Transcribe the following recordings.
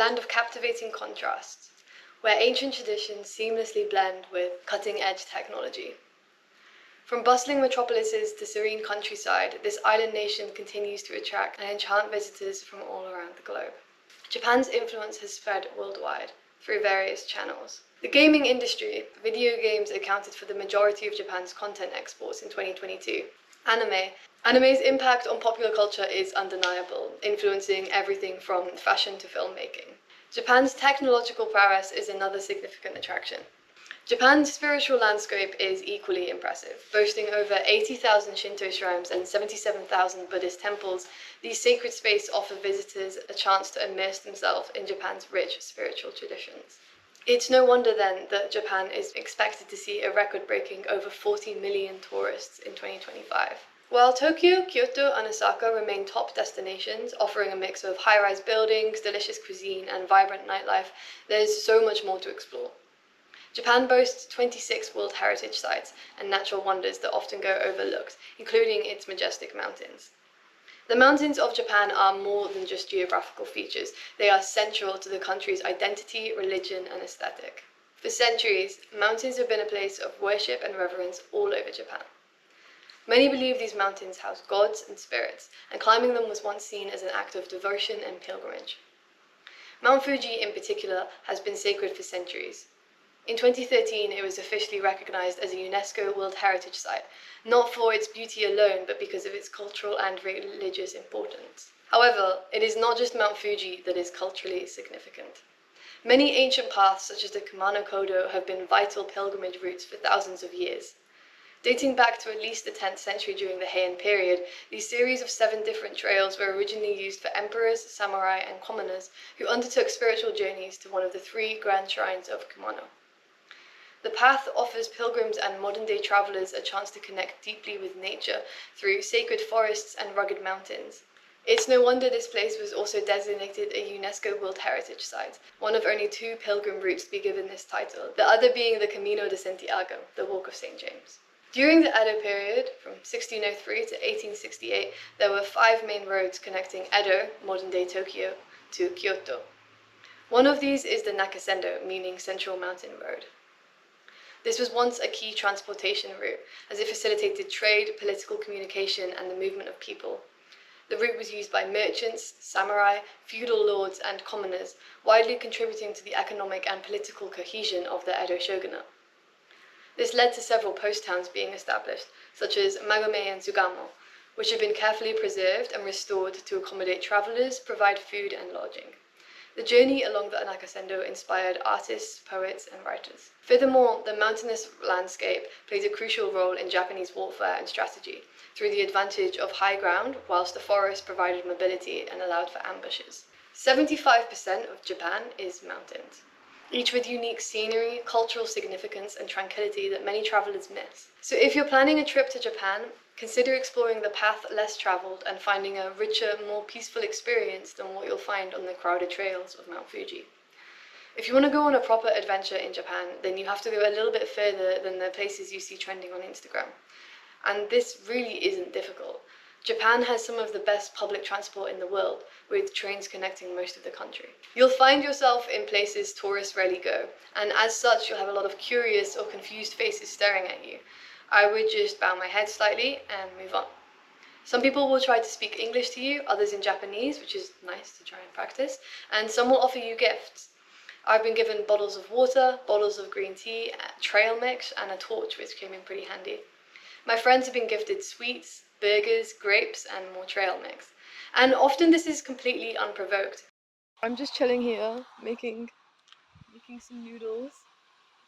land of captivating contrasts, where ancient traditions seamlessly blend with cutting-edge technology. From bustling metropolises to serene countryside, this island nation continues to attract and enchant visitors from all around the globe. Japan's influence has spread worldwide through various channels. The gaming industry, video games accounted for the majority of Japan's content exports in 2022. Anime's impact on popular culture is undeniable, influencing everything from fashion to filmmaking. Japan's technological prowess is another significant attraction. Japan's spiritual landscape is equally impressive. Boasting over 80,000 Shinto shrines and 77,000 Buddhist temples, these sacred spaces offer visitors a chance to immerse themselves in Japan's rich spiritual traditions. It's no wonder then that Japan is expected to see a record-breaking over 40 million tourists in 2025. While Tokyo, Kyoto, and Osaka remain top destinations, offering a mix of high-rise buildings, delicious cuisine, and vibrant nightlife, there's so much more to explore. Japan boasts 26 World Heritage Sites and natural wonders that often go overlooked, including its majestic mountains. The mountains of Japan are more than just geographical features. They are central to the country's identity, religion, and aesthetic. For centuries, mountains have been a place of worship and reverence all over Japan. Many believe these mountains house gods and spirits, and climbing them was once seen as an act of devotion and pilgrimage. Mount Fuji, in particular, has been sacred for centuries. In 2013, it was officially recognized as a UNESCO World Heritage Site, not for its beauty alone, but because of its cultural and religious importance. However, it is not just Mount Fuji that is culturally significant. Many ancient paths, such as the Kumano Kodo, have been vital pilgrimage routes for thousands of years. Dating back to at least the 10th century during the Heian period, these series of 7 different trails were originally used for emperors, samurai, and commoners who undertook spiritual journeys to one of the 3 grand shrines of Kumano. The path offers pilgrims and modern-day travelers a chance to connect deeply with nature through sacred forests and rugged mountains. It's no wonder this place was also designated a UNESCO World Heritage Site, one of only 2 pilgrim routes to be given this title, the other being the Camino de Santiago, the Walk of St. James. During the Edo period, from 1603 to 1868, there were 5 main roads connecting Edo, modern-day Tokyo, to Kyoto. One of these is the Nakasendo, meaning Central Mountain Road. This was once a key transportation route, as it facilitated trade, political communication, and the movement of people. The route was used by merchants, samurai, feudal lords, and commoners, widely contributing to the economic and political cohesion of the Edo shogunate. This led to several post towns being established, such as Magome and Sugamo, which have been carefully preserved and restored to accommodate travelers, provide food and lodging. The journey along the Nakasendo inspired artists, poets, and writers. Furthermore, the mountainous landscape played a crucial role in Japanese warfare and strategy, through the advantage of high ground, whilst the forest provided mobility and allowed for ambushes. 75% of Japan is mountains, each with unique scenery, cultural significance, and tranquility that many travelers miss. So if you're planning a trip to Japan, consider exploring the path less traveled and finding a richer, more peaceful experience than what you'll find on the crowded trails of Mount Fuji. If you want to go on a proper adventure in Japan, then you have to go a little bit further than the places you see trending on Instagram. And this really isn't difficult. Japan has some of the best public transport in the world, with trains connecting most of the country. You'll find yourself in places tourists rarely go, and as such you'll have a lot of curious or confused faces staring at you. I would just bow my head slightly and move on. Some people will try to speak English to you, others in Japanese, which is nice to try and practice, and some will offer you gifts. I've been given bottles of water, bottles of green tea, trail mix, and a torch, which came in pretty handy. My friends have been gifted sweets, burgers, grapes, and more trail mix. And often this is completely unprovoked. I'm just chilling here, making some noodles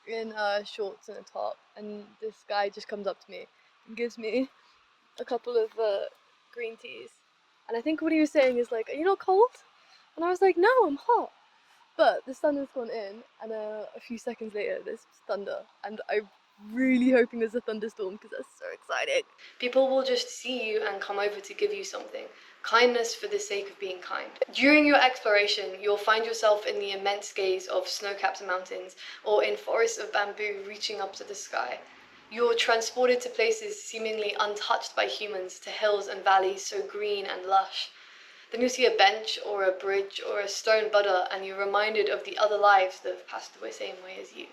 in shorts and a top, and this guy just comes up to me and gives me a couple of green teas. And I think what he was saying is like, "Are you not cold?" And I was like, "No, I'm hot." But the sun has gone in, and a few seconds later there's thunder, and I'm really hoping there's a thunderstorm because that's so exciting. People will just see you and come over to give you something. Kindness for the sake of being kind. During your exploration, you'll find yourself in the immense gaze of snow-capped mountains or in forests of bamboo reaching up to the sky. You're transported to places seemingly untouched by humans, to hills and valleys so green and lush. Then you'll see a bench or a bridge or a stone Buddha, and you're reminded of the other lives that have passed the same way as you.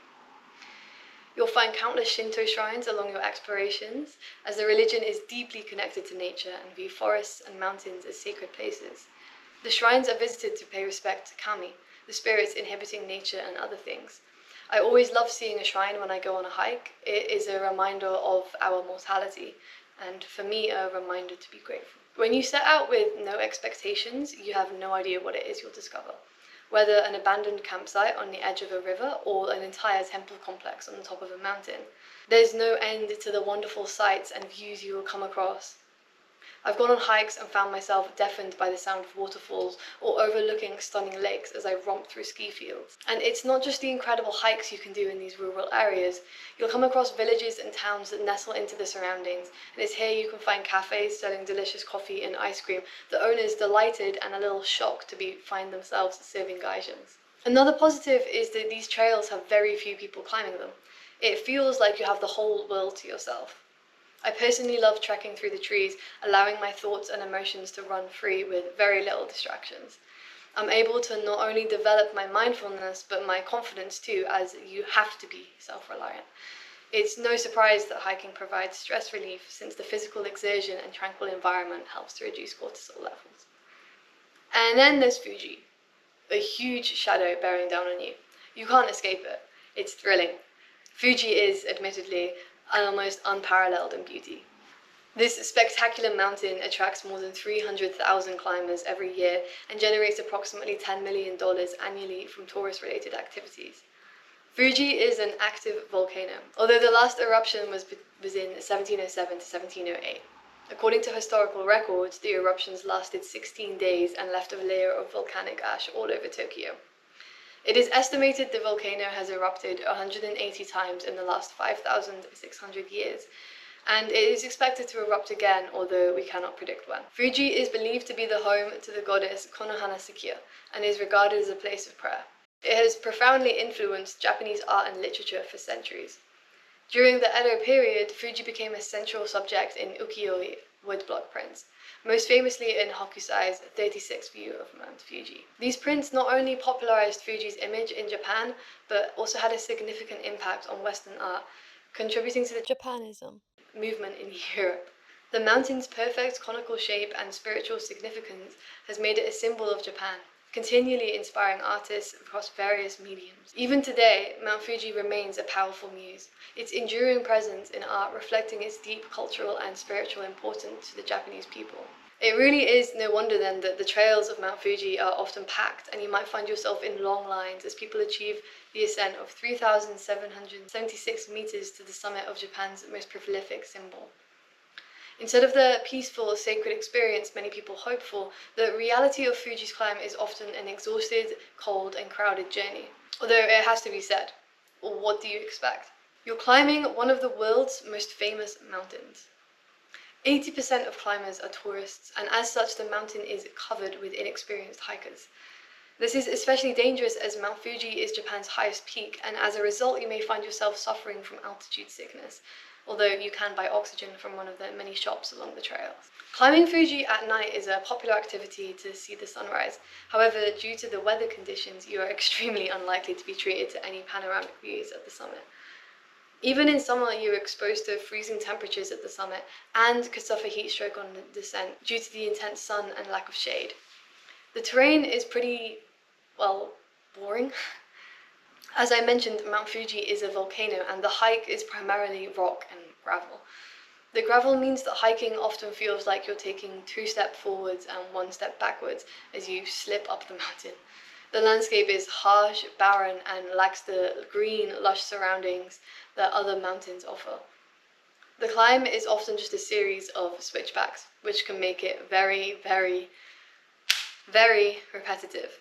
You'll find countless Shinto shrines along your explorations, as the religion is deeply connected to nature and view forests and mountains as sacred places. The shrines are visited to pay respect to kami, the spirits inhabiting nature and other things. I always love seeing a shrine when I go on a hike. It is a reminder of our mortality, and for me, a reminder to be grateful. When you set out with no expectations, you have no idea what it is you'll discover. Whether an abandoned campsite on the edge of a river or an entire temple complex on the top of a mountain, there's no end to the wonderful sights and views you will come across. I've gone on hikes and found myself deafened by the sound of waterfalls or overlooking stunning lakes as I romp through ski fields. And it's not just the incredible hikes you can do in these rural areas. You'll come across villages and towns that nestle into the surroundings, and it's here you can find cafes selling delicious coffee and ice cream, the owners delighted and a little shocked to find themselves serving gaijins. Another positive is that these trails have very few people climbing them. It feels like you have the whole world to yourself. I personally love trekking through the trees, allowing my thoughts and emotions to run free with very little distractions. I'm able to not only develop my mindfulness, but my confidence too, as you have to be self-reliant. It's no surprise that hiking provides stress relief, since the physical exertion and tranquil environment helps to reduce cortisol levels. And then there's Fuji, a huge shadow bearing down on you. You can't escape it. It's thrilling. Fuji is, admittedly, almost unparalleled in beauty. This spectacular mountain attracts more than 300,000 climbers every year and generates approximately $10 million annually from tourist-related activities. Fuji is an active volcano, although the last eruption was in 1707 to 1708. According to historical records, the eruptions lasted 16 days and left a layer of volcanic ash all over Tokyo. It is estimated the volcano has erupted 180 times in the last 5,600 years, and it is expected to erupt again, although we cannot predict when. Fuji is believed to be the home to the goddess Konohana Sakya, and is regarded as a place of prayer. It has profoundly influenced Japanese art and literature for centuries. During the Edo period, Fuji became a central subject in ukiyo-e woodblock prints, most famously in Hokusai's 36 view of Mount Fuji. These prints not only popularized Fuji's image in Japan, but also had a significant impact on Western art, contributing to the Japanism movement in Europe. The mountain's perfect conical shape and spiritual significance has made it a symbol of Japan, continually inspiring artists across various mediums. Even today, Mount Fuji remains a powerful muse, its enduring presence in art reflecting its deep cultural and spiritual importance to the Japanese people. It really is no wonder then that the trails of Mount Fuji are often packed, and you might find yourself in long lines as people achieve the ascent of 3,776 meters to the summit of Japan's most prolific symbol. Instead of the peaceful, sacred experience many people hope for, the reality of Fuji's climb is often an exhausted, cold, and crowded journey. Although it has to be said, well, what do you expect? You're climbing one of the world's most famous mountains. 80% of climbers are tourists, and as such, the mountain is covered with inexperienced hikers. This is especially dangerous as Mount Fuji is Japan's highest peak, and as a result, you may find yourself suffering from altitude sickness, although you can buy oxygen from one of the many shops along the trails. Climbing Fuji at night is a popular activity to see the sunrise. However, due to the weather conditions, you are extremely unlikely to be treated to any panoramic views at the summit. Even in summer, you're exposed to freezing temperatures at the summit and could suffer heat stroke on the descent due to the intense sun and lack of shade. The terrain is pretty, boring. As I mentioned, Mount Fuji is a volcano, and the hike is primarily rock and gravel. The gravel means that hiking often feels like you're taking 2 steps forwards and 1 step backwards as you slip up the mountain. The landscape is harsh, barren, and lacks the green, lush surroundings that other mountains offer. The climb is often just a series of switchbacks, which can make it very, very, very repetitive.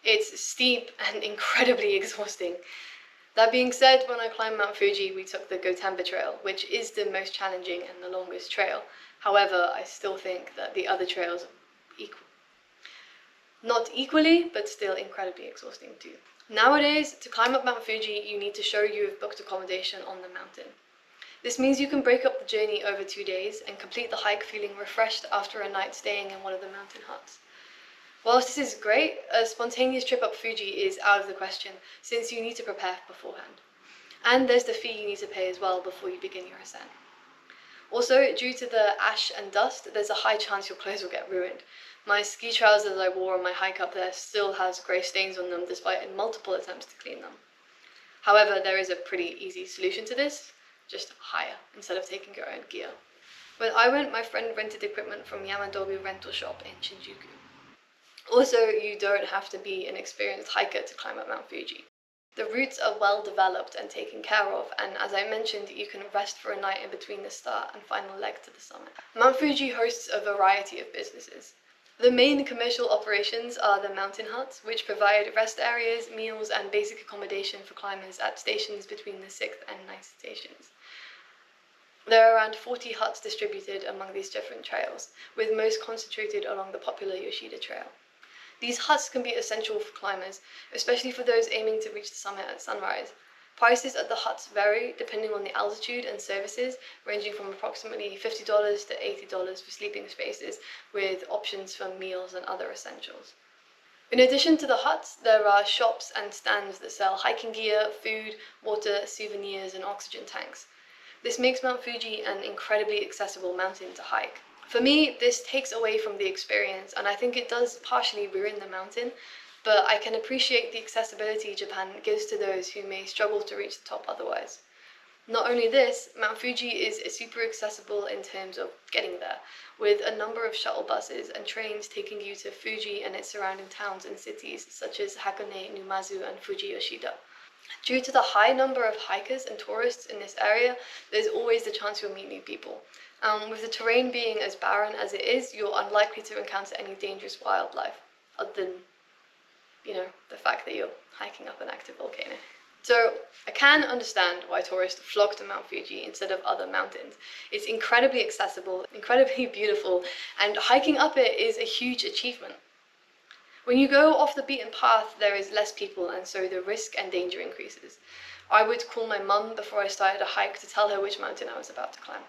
It's steep and incredibly exhausting. That being said, when I climbed Mount Fuji, we took the Gotemba Trail, which is the most challenging and the longest trail. However, I still think that the other trails are not equally, but still incredibly exhausting too. Nowadays, to climb up Mount Fuji, you need to show you have booked accommodation on the mountain. This means you can break up the journey over 2 days and complete the hike feeling refreshed after a night staying in one of the mountain huts. Whilst this is great, a spontaneous trip up Fuji is out of the question, since you need to prepare beforehand. And there's the fee you need to pay as well before you begin your ascent. Also, due to the ash and dust, there's a high chance your clothes will get ruined. My ski trousers I wore on my hike up there still has grey stains on them despite multiple attempts to clean them. However, there is a pretty easy solution to this: just hire instead of taking your own gear. When I went, my friend rented equipment from Yamadogu rental shop in Shinjuku. Also, you don't have to be an experienced hiker to climb up Mount Fuji. The routes are well developed and taken care of, and as I mentioned, you can rest for a night in between the start and final leg to the summit. Mount Fuji hosts a variety of businesses. The main commercial operations are the mountain huts, which provide rest areas, meals, and basic accommodation for climbers at stations between the 6th and 9th stations. There are around 40 huts distributed among these different trails, with most concentrated along the popular Yoshida Trail. These huts can be essential for climbers, especially for those aiming to reach the summit at sunrise. Prices at the huts vary depending on the altitude and services, ranging from approximately $50 to $80 for sleeping spaces, with options for meals and other essentials. In addition to the huts, there are shops and stands that sell hiking gear, food, water, souvenirs, and oxygen tanks. This makes Mount Fuji an incredibly accessible mountain to hike. For me, this takes away from the experience, and I think it does partially ruin the mountain, but I can appreciate the accessibility Japan gives to those who may struggle to reach the top otherwise. Not only this, Mount Fuji is super accessible in terms of getting there, with a number of shuttle buses and trains taking you to Fuji and its surrounding towns and cities, such as Hakone, Numazu, and Fuji Yoshida. Due to the high number of hikers and tourists in this area, there's always the chance you'll meet new people. With the terrain being as barren as it is, you're unlikely to encounter any dangerous wildlife, other than, the fact that you're hiking up an active volcano. So, I can understand why tourists flock to Mount Fuji instead of other mountains. It's incredibly accessible, incredibly beautiful, and hiking up it is a huge achievement. When you go off the beaten path, there is less people, and so the risk and danger increases. I would call my mum before I started a hike to tell her which mountain I was about to climb.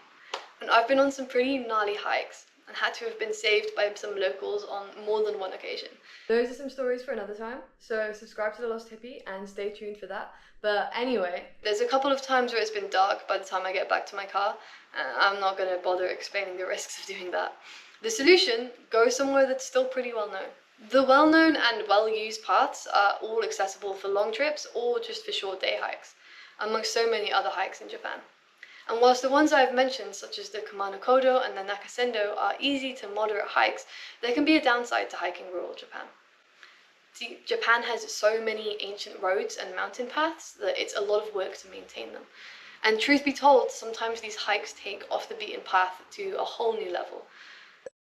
And I've been on some pretty gnarly hikes, and had to have been saved by some locals on more than one occasion. Those are some stories for another time, so subscribe to The Lost Hippie and stay tuned for that. But anyway, there's a couple of times where it's been dark by the time I get back to my car, and I'm not going to bother explaining the risks of doing that. The solution: go somewhere that's still pretty well known. The well-known and well-used paths are all accessible for long trips or just for short day hikes, amongst so many other hikes in Japan. And whilst the ones I've mentioned, such as the Kumano Kodo and the Nakasendo, are easy to moderate hikes, there can be a downside to hiking rural Japan. See, Japan has so many ancient roads and mountain paths that it's a lot of work to maintain them. And truth be told, sometimes these hikes take off the beaten path to a whole new level.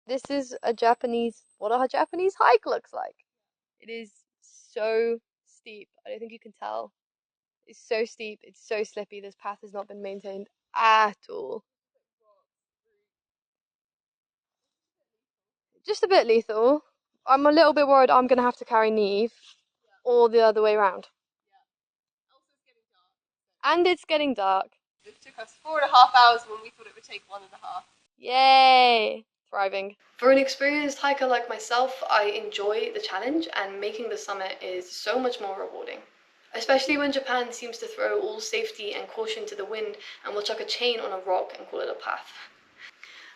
This is what a Japanese hike looks like. It is so steep. I don't think you can tell. It's so steep, it's so slippy. This path has not been maintained at all. Just a bit lethal. I'm a little bit worried I'm going to have to carry Neve, or the other way around. And it's getting dark. It took us 4.5 hours when we thought it would take 1.5. Yay! Thriving. For an experienced hiker like myself, I enjoy the challenge, and making the summit is so much more rewarding. Especially when Japan seems to throw all safety and caution to the wind and will chuck a chain on a rock and call it a path.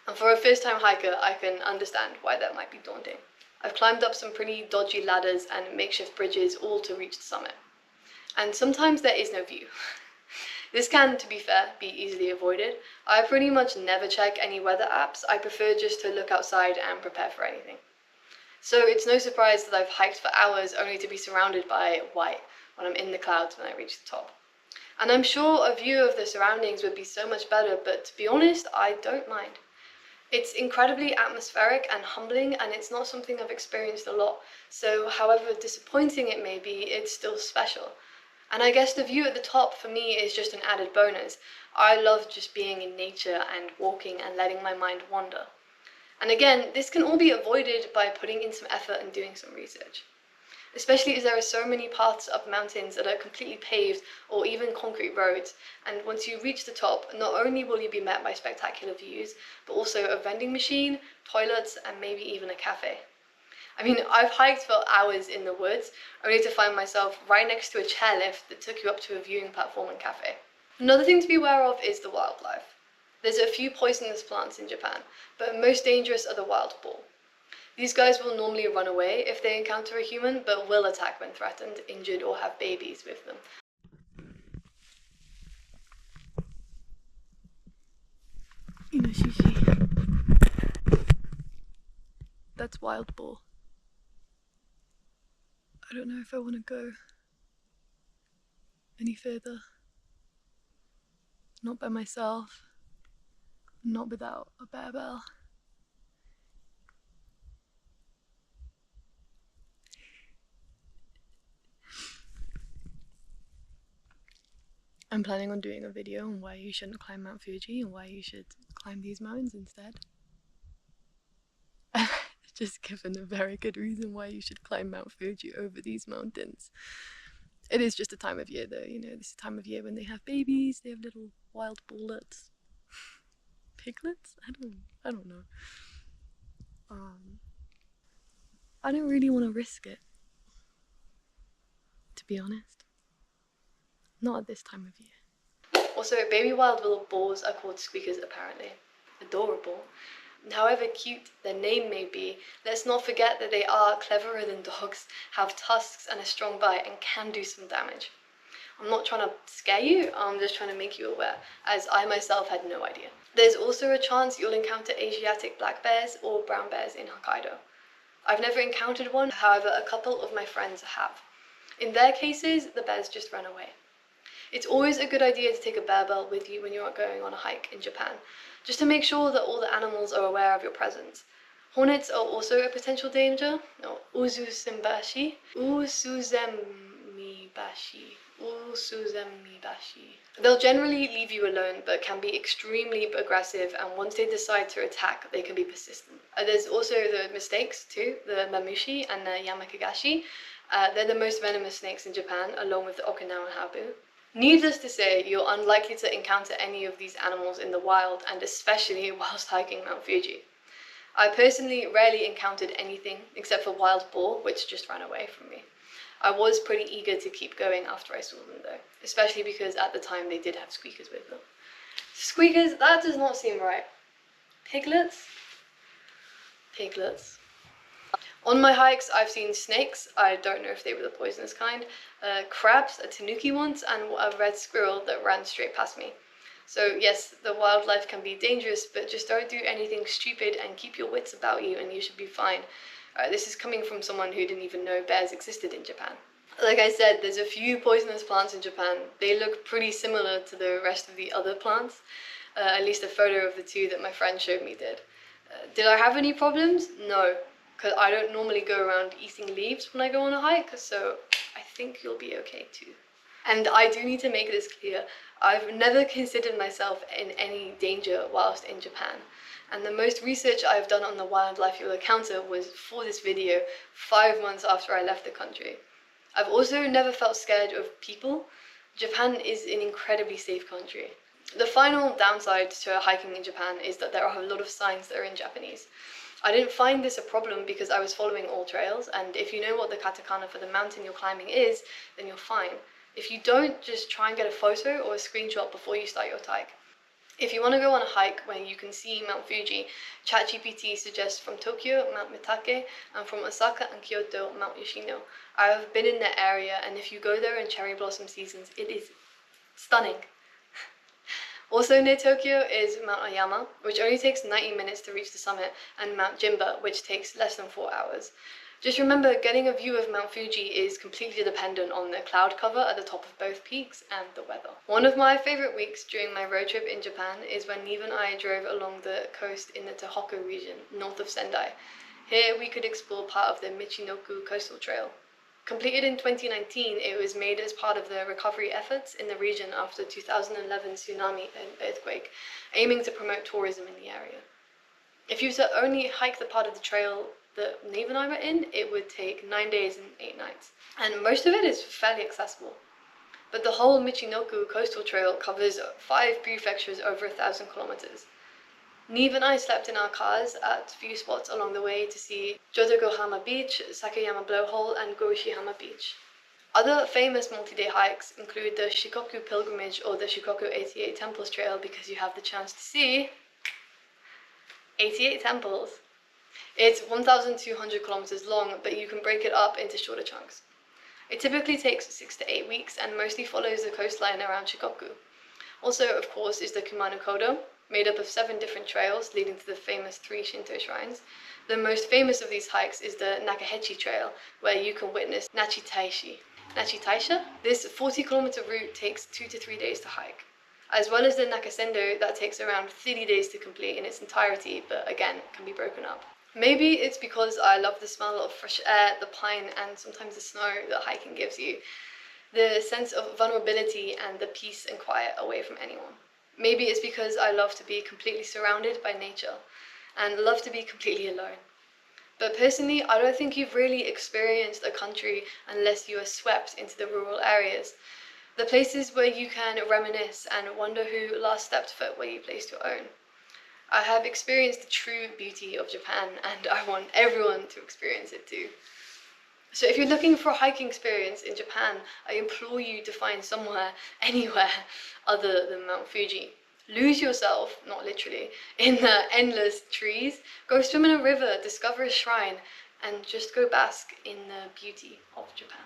And for a first-time hiker, I can understand why that might be daunting. I've climbed up some pretty dodgy ladders and makeshift bridges all to reach the summit. And sometimes there is no view. This can, to be fair, be easily avoided. I pretty much never check any weather apps. I prefer just to look outside and prepare for anything. So it's no surprise that I've hiked for hours only to be surrounded by white when I'm in the clouds when I reach the top. And I'm sure a view of the surroundings would be so much better, but to be honest, I don't mind. It's incredibly atmospheric and humbling, and it's not something I've experienced a lot, so however disappointing it may be, it's still special. And I guess the view at the top for me is just an added bonus. I love just being in nature and walking and letting my mind wander. And again, this can all be avoided by putting in some effort and doing some research. especially as there are so many paths up mountains that are completely paved or even concrete roads. And once you reach the top, not only will you be met by spectacular views, but also a vending machine, toilets, and maybe even a cafe. I mean, I've hiked for hours in the woods, only to find myself right next to a chairlift that took you up to a viewing platform and cafe. Another thing to be aware of is the wildlife. There's a few poisonous plants in Japan, but most dangerous are the wild boar. These guys will normally run away if they encounter a human, but will attack when threatened, injured, or have babies with them. Inoshishi. That's wild boar. I don't know if I want to go any further. Not by myself. Not without a bear bell. I'm planning on doing a video on why you shouldn't climb Mount Fuji and why you should climb these mountains instead. Just given a very good reason why you should climb Mount Fuji over these mountains. It is just a time of year though, you know, this is a time of year when they have babies, they have little wild bullets. Piglets? I don't know. I don't really want to risk it, to be honest. Not at this time of year. Also, baby wild boars are called squeakers apparently. Adorable. And however cute their name may be, let's not forget that they are cleverer than dogs, have tusks and a strong bite, and can do some damage. I'm not trying to scare you, I'm just trying to make you aware, as I myself had no idea. There's also a chance you'll encounter Asiatic black bears or brown bears in Hokkaido. I've never encountered one, however a couple of my friends have. In their cases, the bears just ran away. It's always a good idea to take a bear bell with you when you're going on a hike in Japan, just to make sure that all the animals are aware of your presence. Hornets are also a potential danger. No, Uzuzemibashi. They'll generally leave you alone, but can be extremely aggressive, and once they decide to attack, they can be persistent. There's also the mistakes too, the mamushi and the yamakagashi. They're the most venomous snakes in Japan, along with the Okinawan habu. Needless to say, you're unlikely to encounter any of these animals in the wild, and especially whilst hiking Mount Fuji. I personally rarely encountered anything except for wild boar, which just ran away from me. I was pretty eager to keep going after I saw them though, especially because at the time they did have squeakers with them. Squeakers? That does not seem right. Piglets? Piglets. On my hikes, I've seen snakes, I don't know if they were the poisonous kind, crabs, a tanuki once, and a red squirrel that ran straight past me. So yes, the wildlife can be dangerous, but just don't do anything stupid and keep your wits about you and you should be fine. This is coming from someone who didn't even know bears existed in Japan. Like I said, there's a few poisonous plants in Japan. They look pretty similar to the rest of the other plants. At least a photo of the two that my friend showed me did. Did I have any problems? No, because I don't normally go around eating leaves when I go on a hike, so I think you'll be okay too. And I do need to make this clear, I've never considered myself in any danger whilst in Japan. And the most research I've done on the wildlife you'll encounter was for this video 5 months after I left the country. I've also never felt scared of people. Japan is an incredibly safe country. The final downside to hiking in Japan is that there are a lot of signs that are in Japanese. I didn't find this a problem because I was following all trails, and if you know what the katakana for the mountain you're climbing is, then you're fine. If you don't, just try and get a photo or a screenshot before you start your hike. If you want to go on a hike where you can see Mount Fuji, ChatGPT suggests from Tokyo, Mount Mitake, and from Osaka and Kyoto, Mount Yoshino. I have been in that area, and if you go there in cherry blossom seasons, it is stunning. Also near Tokyo is Mount Oyama, which only takes 90 minutes to reach the summit, and Mount Jimba, which takes less than 4 hours. Just remember, getting a view of Mount Fuji is completely dependent on the cloud cover at the top of both peaks and the weather. One of my favourite weeks during my road trip in Japan is when Neve and I drove along the coast in the Tohoku region, north of Sendai. Here we could explore part of the Michinoku Coastal Trail. Completed in 2019, it was made as part of the recovery efforts in the region after 2011 tsunami and earthquake, aiming to promote tourism in the area. If you were to only hike the part of the trail that Neve and I were in, it would take 9 days and 8 nights. And most of it is fairly accessible. But the whole Michinoku coastal trail covers 5 prefectures over 1,000 kilometers. Neve and I slept in our cars at few spots along the way to see Jodogohama Beach, Sakayama Blowhole, and Gorishihama Beach. Other famous multi-day hikes include the Shikoku Pilgrimage or the Shikoku 88 Temples Trail, because you have the chance to see 88 temples. It's 1,200 kilometers long, but you can break it up into shorter chunks. It typically takes 6 to 8 weeks and mostly follows the coastline around Shikoku. Also, of course, is the Kumano Kodo, made up of 7 different trails leading to the famous 3 Shinto shrines. The most famous of these hikes is the Nakahechi Trail, where you can witness Nachitaisha. This 40-kilometer route takes 2 to 3 days to hike, as well as the Nakasendo that takes around 30 days to complete in its entirety, but again, can be broken up. Maybe it's because I love the smell of fresh air, the pine, and sometimes the snow that hiking gives you. The sense of vulnerability and the peace and quiet away from anyone. Maybe it's because I love to be completely surrounded by nature and love to be completely alone. But personally, I don't think you've really experienced a country unless you are swept into the rural areas. The places where you can reminisce and wonder who last stepped foot where you placed your own. I have experienced the true beauty of Japan, and I want everyone to experience it too. So if you're looking for a hiking experience in Japan, I implore you to find somewhere, anywhere, other than Mount Fuji. Lose yourself, not literally, in the endless trees, go swim in a river, discover a shrine, and just go bask in the beauty of Japan.